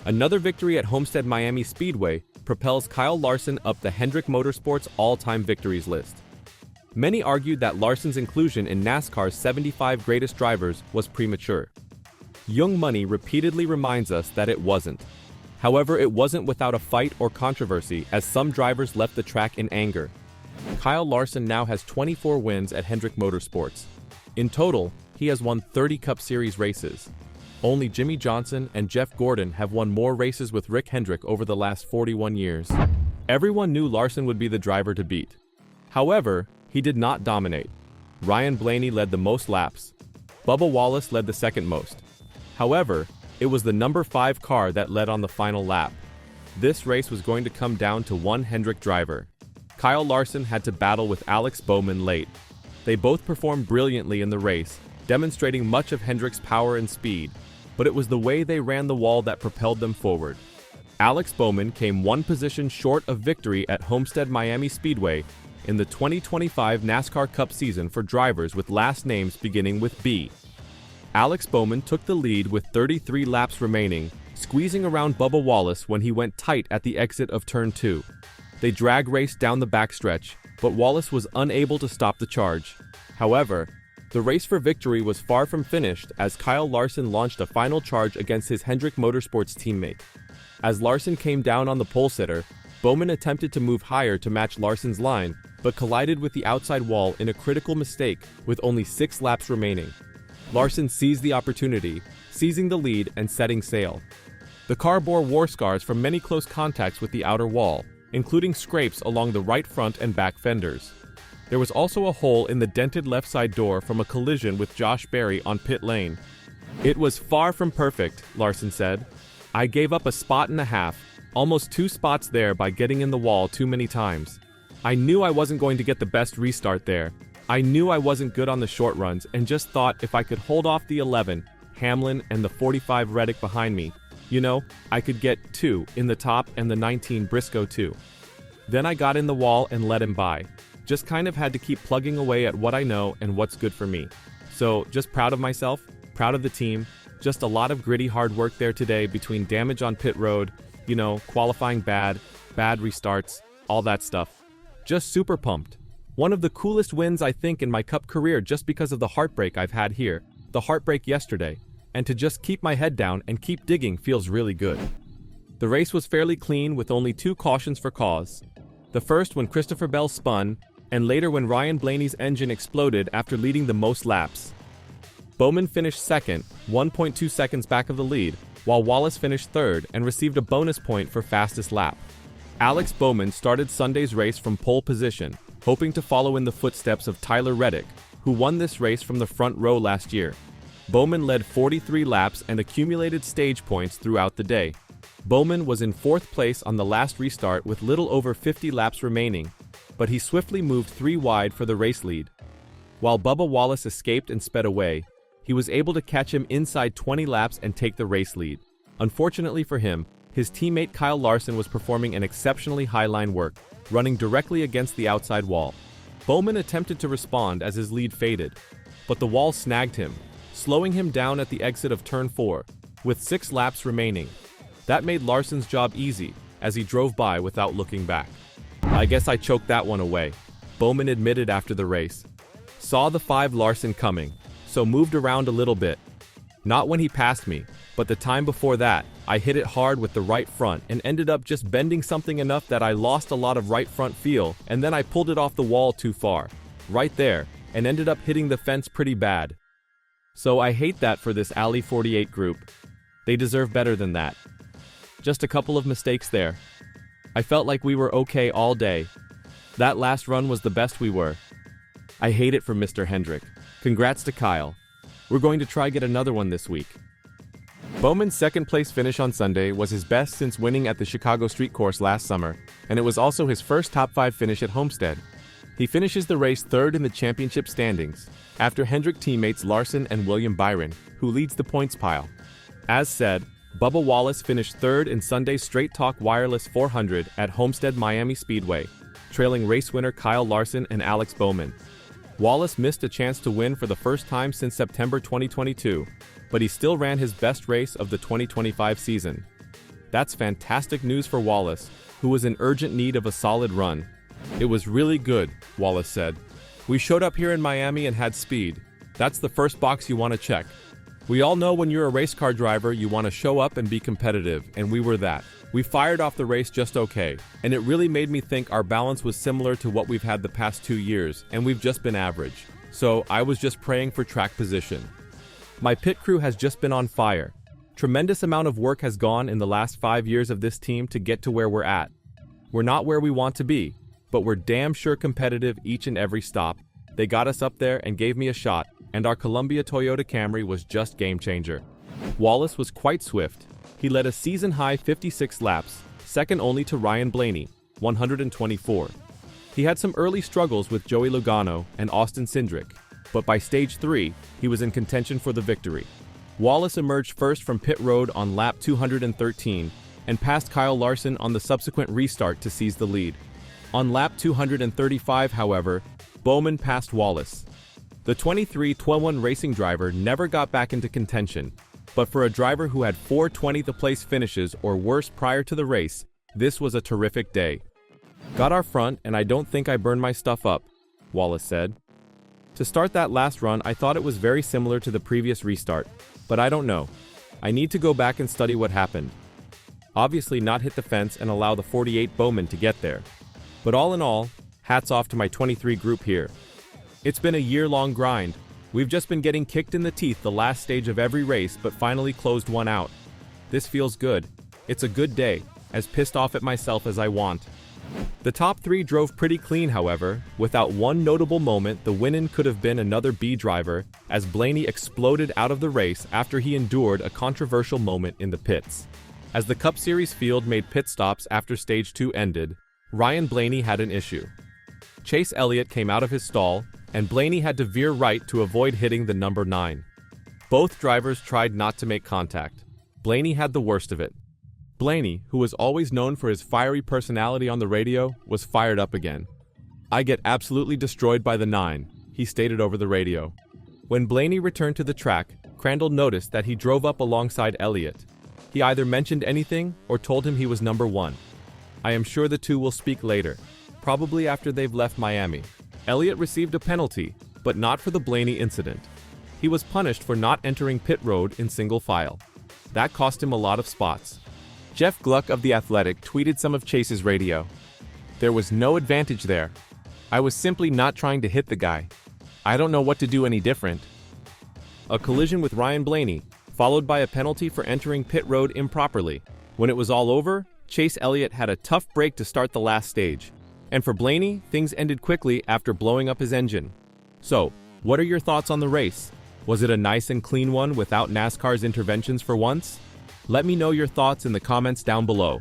Another victory at Homestead-Miami Speedway propels Kyle Larson up the Hendrick Motorsports all-time victories list. Many argued that Larson's inclusion in NASCAR's 75 greatest drivers was premature. Young Money repeatedly reminds us that it wasn't. However, it wasn't without a fight or controversy, as some drivers left the track in anger. Kyle Larson now has 24 wins at Hendrick Motorsports. In total, he has won 30 Cup Series races. Only Jimmy Johnson and Jeff Gordon have won more races with Rick Hendrick over the last 41 years. Everyone knew Larson would be the driver to beat. However, he did not dominate. Ryan Blaney led the most laps. Bubba Wallace led the second most. However, it was the number 5 car that led on the final lap. This race was going to come down to one Hendrick driver. Kyle Larson had to battle with Alex Bowman late. They both performed brilliantly in the race, demonstrating much of Hendrick's power and speed, but it was the way they ran the wall that propelled them forward. Alex Bowman came one position short of victory at Homestead-Miami Speedway in the 2025 NASCAR Cup season for drivers with last names beginning with B. Alex Bowman took the lead with 33 laps remaining, squeezing around Bubba Wallace when he went tight at the exit of Turn 2. They drag raced down the backstretch, but Wallace was unable to stop the charge. However, the race for victory was far from finished as Kyle Larson launched a final charge against his Hendrick Motorsports teammate. As Larson came down on the pole sitter, Bowman attempted to move higher to match Larson's line, but collided with the outside wall in a critical mistake with only 6 laps remaining. Larson seized the opportunity, seizing the lead and setting sail. The car bore war scars from many close contacts with the outer wall, including scrapes along the right front and back fenders. There was also a hole in the dented left side door from a collision with Josh Berry on pit lane. "It was far from perfect," Larson said. "I gave up a spot and a half, almost 2 spots there by getting in the wall too many times. I knew I wasn't going to get the best restart there. I knew I wasn't good on the short runs and just thought if I could hold off the 11, Hamlin, and the 45 Reddick behind me, I could get 2 in the top and the 19 Briscoe too. Then I got in the wall and let him by. Just kind of had to keep plugging away at what I know and what's good for me. So just proud of myself, proud of the team, just a lot of gritty hard work there today between damage on pit road, qualifying bad restarts, all that stuff. Just super pumped. One of the coolest wins I think in my Cup career just because of the heartbreak I've had here, the heartbreak yesterday, and to just keep my head down and keep digging feels really good." The race was fairly clean with only 2 cautions for cause. The first when Christopher Bell spun, and later when Ryan Blaney's engine exploded after leading the most laps. Bowman finished second, 1.2 seconds back of the lead, while Wallace finished third and received a bonus point for fastest lap. Alex Bowman started Sunday's race from pole position, hoping to follow in the footsteps of Tyler Reddick, who won this race from the front row last year. Bowman led 43 laps and accumulated stage points throughout the day. Bowman was in 4th place on the last restart with little over 50 laps remaining, but he swiftly moved 3 wide for the race lead. While Bubba Wallace escaped and sped away, he was able to catch him inside 20 laps and take the race lead. Unfortunately for him, his teammate Kyle Larson was performing an exceptionally high line work, running directly against the outside wall. Bowman attempted to respond as his lead faded, but the wall snagged him, slowing him down at the exit of Turn 4, with 6 laps remaining. That made Larson's job easy, as he drove by without looking back. "I guess I choked that one away," Bowman admitted after the race. "Saw the 5 Larson coming, so moved around a little bit. Not when he passed me, but the time before that, I hit it hard with the right front and ended up just bending something enough that I lost a lot of right front feel, and then I pulled it off the wall too far, right there, and ended up hitting the fence pretty bad. So I hate that for this Alley 48 group. They deserve better than that. Just a couple of mistakes there. I felt like we were okay all day. That last run was the best we were. I hate it for Mr. Hendrick. Congrats to Kyle. We're going to try get another one this week." Bowman's 2nd place finish on Sunday was his best since winning at the Chicago Street Course last summer, and it was also his first top 5 finish at Homestead. He finishes the race 3rd in the championship standings, after Hendrick teammates Larson and William Byron, who leads the points pile. As said, Bubba Wallace finished 3rd in Sunday's Straight Talk Wireless 400 at Homestead-Miami Speedway, trailing race winner Kyle Larson and Alex Bowman. Wallace missed a chance to win for the first time since September 2022, but he still ran his best race of the 2025 season. That's fantastic news for Wallace, who was in urgent need of a solid run. It was really good, Wallace said. We showed up here in Miami and had speed. That's the first box you want to check. We all know when you're a race car driver, you want to show up and be competitive, and we were that. We fired off the race just okay, and it really made me think our balance was similar to what we've had the past 2 years, and we've just been average. So I was just praying for track position. My pit crew has just been on fire. Tremendous amount of work has gone in the last 5 years of this team to get to where we're at. We're not where we want to be, but we're damn sure competitive each and every stop. They got us up there and gave me a shot, and our Columbia Toyota Camry was just game changer. Wallace was quite swift. He led a season-high 56 laps, second only to Ryan Blaney, 124. He had some early struggles with Joey Logano and Austin Cindric, but by stage 3, he was in contention for the victory. Wallace emerged first from pit road on lap 213 and passed Kyle Larson on the subsequent restart to seize the lead. On lap 235, however, Bowman passed Wallace. The 23-12 racing driver never got back into contention, but for a driver who had 4 20th-place finishes or worse prior to the race, this was a terrific day. Got our front, and I don't think I burned my stuff up, Wallace said. To start that last run, I thought it was very similar to the previous restart, but I don't know. I need to go back and study what happened. Obviously not hit the fence and allow the 48 Bowman to get there. But all in all, hats off to my 23 group here. It's been a year-long grind. We've just been getting kicked in the teeth the last stage of every race, but finally closed one out. This feels good. It's a good day, as pissed off at myself as I want. The top 3 drove pretty clean, however. Without one notable moment, the win-in could have been another B driver, as Blaney exploded out of the race after he endured a controversial moment in the pits. As the Cup Series field made pit stops after stage 2 ended, Ryan Blaney had an issue. Chase Elliott came out of his stall, and Blaney had to veer right to avoid hitting the number 9. Both drivers tried not to make contact. Blaney had the worst of it. Blaney, who was always known for his fiery personality on the radio, was fired up again. "I get absolutely destroyed by the 9, he stated over the radio. When Blaney returned to the track, Crandall noticed that he drove up alongside Elliott. He either mentioned anything or told him he was number 1. I am sure the two will speak later, probably after they've left Miami. Elliott received a penalty, but not for the Blaney incident. He was punished for not entering pit road in single file. That cost him a lot of spots." Jeff Gluck of The Athletic tweeted some of Chase's radio. "There was no advantage there. I was simply not trying to hit the guy. I don't know what to do any different." A collision with Ryan Blaney, followed by a penalty for entering pit road improperly. When it was all over, Chase Elliott had a tough break to start the last stage. And for Blaney, things ended quickly after blowing up his engine. So, what are your thoughts on the race? Was it a nice and clean one without NASCAR's interventions for once? Let me know your thoughts in the comments down below.